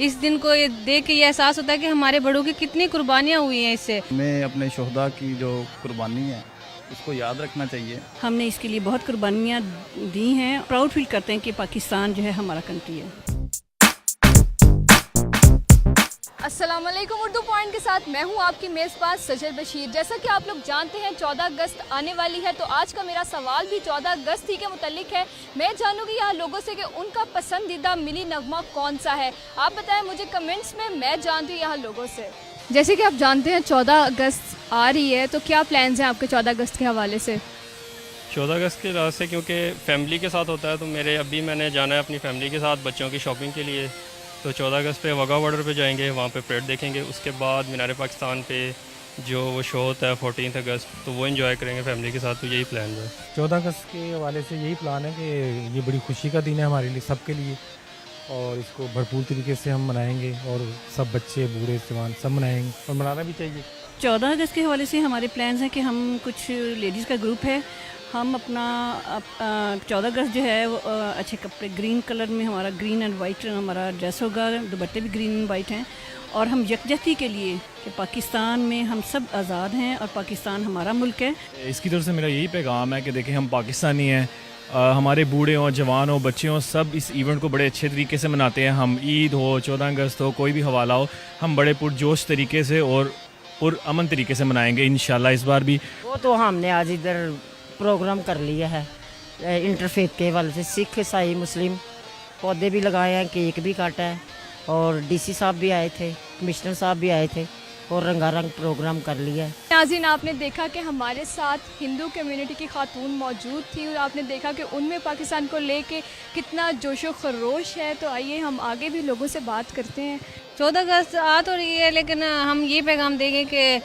इस दिन को ये देख के ये एहसास होता है कि हमारे बड़ों की कितनी कुर्बानियाँ हुई हैं इससे। हमें अपने शोहदा की जो कुर्बानी है उसको याद रखना चाहिए। हमने इसके लिए बहुत कुर्बानियाँ दी हैं। प्राउड फील करते हैं कि पाकिस्तान जो है हमारा कंट्री है। अस्सलाम वालेकुम। उर्दू पॉइंट के साथ मैं हूं आपकी मेज़बान सजल बशीर। जैसा कि आप लोग जानते हैं 14 अगस्त आने वाली है, तो आज का मेरा सवाल भी 14 अगस्त ही के मुतालिक है। मैं जानूंगी यहाँ लोगों से कि उनका पसंदीदा मिली नगमा कौन सा है। आप बताएं मुझे कमेंट्स में, मैं जानती हूँ यहाँ लोगों से। जैसे कि आप जानते हैं 14 अगस्त आ रही है, तो क्या प्लान्स हैं आपके 14 अगस्त के हवाले से? 14 अगस्त के लिहाज से क्योंकि फैमिली के साथ होता है, तो मैंने जाना है अपनी फैमिली के साथ बच्चों की शॉपिंग के लिए। तो 14 अगस्त पे वाघा बॉर्डर पे जाएंगे, वहाँ पे परेड देखेंगे। उसके बाद मीनार पाकिस्तान पे जो वो शो होता है 14 अगस्त, तो वो एंजॉय करेंगे फैमिली के साथ। तो यही प्लान है। 14 अगस्त के हवाले से यही प्लान है कि ये बड़ी खुशी का दिन है हमारे लिए, सबके लिए, और इसको भरपूर तरीके से हम मनाएंगे और सब बच्चे बूढ़े जवान सब मनाएंगे और मनाना भी चाहिए। 14 अगस्त के हवाले से हमारे प्लान्स हैं कि हम कुछ लेडीज़ का ग्रुप है, हम अपना 14 अगस्त जो है वो अच्छे कपड़े ग्रीन कलर में, हमारा ग्रीन एंड वाइट हमारा ड्रेस होगा, दुपट्टे भी ग्रीन एंड वाइट हैं। और हम यकजहती के लिए कि पाकिस्तान में हम सब आज़ाद हैं और पाकिस्तान हमारा मुल्क है। इसकी तरफ से मेरा यही पैगाम है कि देखें हम पाकिस्तानी हैं, हमारे बूढ़े हों, जवान हो, बच्चे हों, सब इस इवेंट को बड़े अच्छे तरीके से मनाते हैं। हम ईद हो, 14 अगस्त हो, कोई भी हवाला हो, हम बड़े पुरजोश तरीके से और अमन तरीके से मनाएंगे इंशाल्लाह इस बार भी। वो तो हमने आज इधर प्रोग्राम कर लिया है इंटरफेथ के हवाले से, सिख ईसाई मुस्लिम, पौधे भी लगाए हैं, केक भी काटा है, और डीसी साहब भी आए थे, कमिश्नर साहब भी आए थे, और रंगारंग प्रोग्राम कर लिया है। नाज़रीन, आपने देखा कि हमारे साथ हिंदू कम्युनिटी की खातून मौजूद थी और आपने देखा कि उनमें पाकिस्तान को लेके कितना जोशो खरोश है। तो आइए हम आगे भी लोगों से बात करते हैं। 14 अगस्त आ तो रही है, लेकिन हम ये पैगाम देंगे कि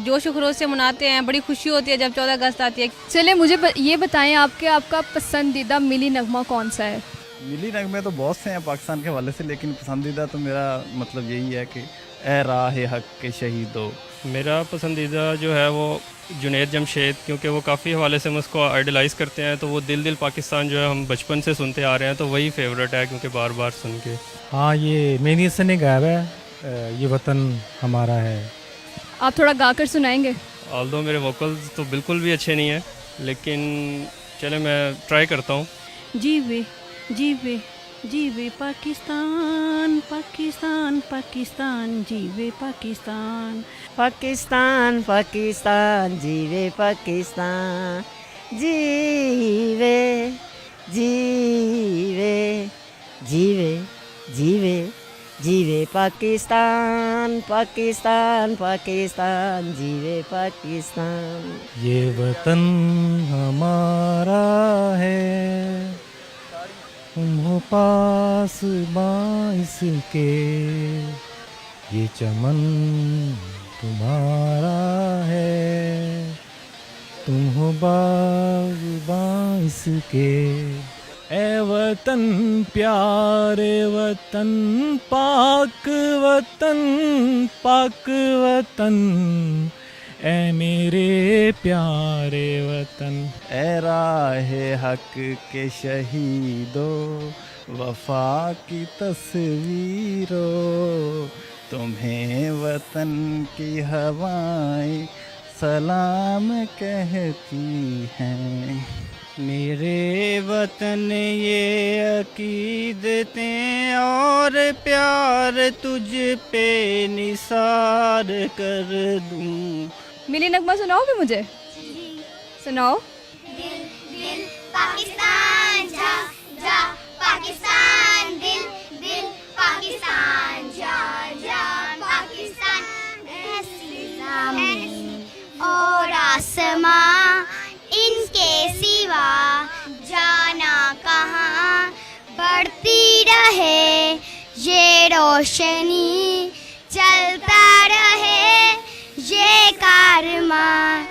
जोश खरोश से मनाते हैं। बड़ी खुशी होती है जब 14 अगस्त आती है। चलिए मुझे ये बताएं आपका पसंदीदा मिली नगमा कौन सा है? मिली नगमे तो बहुत से हैं पाकिस्तान के हवाले से, लेकिन पसंदीदा तो मेरा मतलब यही है कि ए राह हक के शहीदो। मेरा पसंदीदा जो है वो जुनैद जमशेद, क्योंकि वो काफ़ी हवाले से हम उसको आइडलाइज़ करते हैं। तो वो दिल दिल पाकिस्तान जो है हम बचपन से सुनते आ रहे हैं, तो वही फेवरेट है क्योंकि बार बार सुन के। हाँ, ये मेनी हसन ने गाया है, ये वतन हमारा है। आप थोड़ा गाकर सुनाएंगे? ऑल्दो मेरे वोकल्स तो बिल्कुल भी अच्छे नहीं हैं, लेकिन चले मैं ट्राई करता हूँ। जीवे जीवे जीवे पाकिस्तान, पाकिस्तान पाकिस्तान, जीवे पाकिस्तान, पाकिस्तान पाकिस्तान, जीवे पाकिस्तान, जीवे जीवे जीवे जीवे जीवे पाकिस्तान, पाकिस्तान पाकिस्तान, जीवे पाकिस्तान। ये वतन हमारा है, तुम हो पास बाइस के, ये चमन तुम्हारा है, तुम हो बाग बाइस के। ए वतन प्यारे वतन, पाक वतन, पाक वतन, ए मेरे प्यारे वतन। ए राह हक के शहीदो, वफा की तस्वीरो, तुम्हें वतन की हवाएं सलाम कहती हैं। मेरे वतन ये अकीदतें और प्यार तुझ पे निसार कर दूं। मिली नगमा सुनाओगे मुझे? सुनाओ। दिल दिल पाकिस्तान जा जा, पाकिस्तान दिल दिल पाकिस्तान जा जा, पाकिस्तान ऐसी ज़मीन और आसमां, इनके सिवा जाना कहाँ, बढ़ती रहे ये रोशनी, चलता रहे ये कारवां,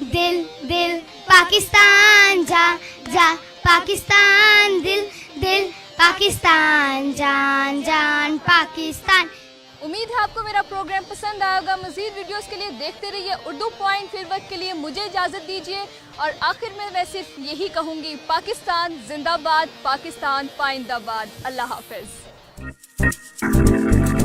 दिल दिल पाकिस्तान जा जा, पाकिस्तान दिल दिल पाकिस्तान, जान जान पाकिस्तान। उम्मीद है आपको मेरा प्रोग्राम पसंद आएगा। मज़ीद वीडियोस के लिए देखते रहिए उर्दू पॉइंट। फिर वक्त के लिए मुझे इजाज़त दीजिए और आखिर में मैं सिर्फ यही कहूँगी, पाकिस्तान जिंदाबाद, पाकिस्तान पाइंदाबाद। अल्लाह हाफ़िज़। है।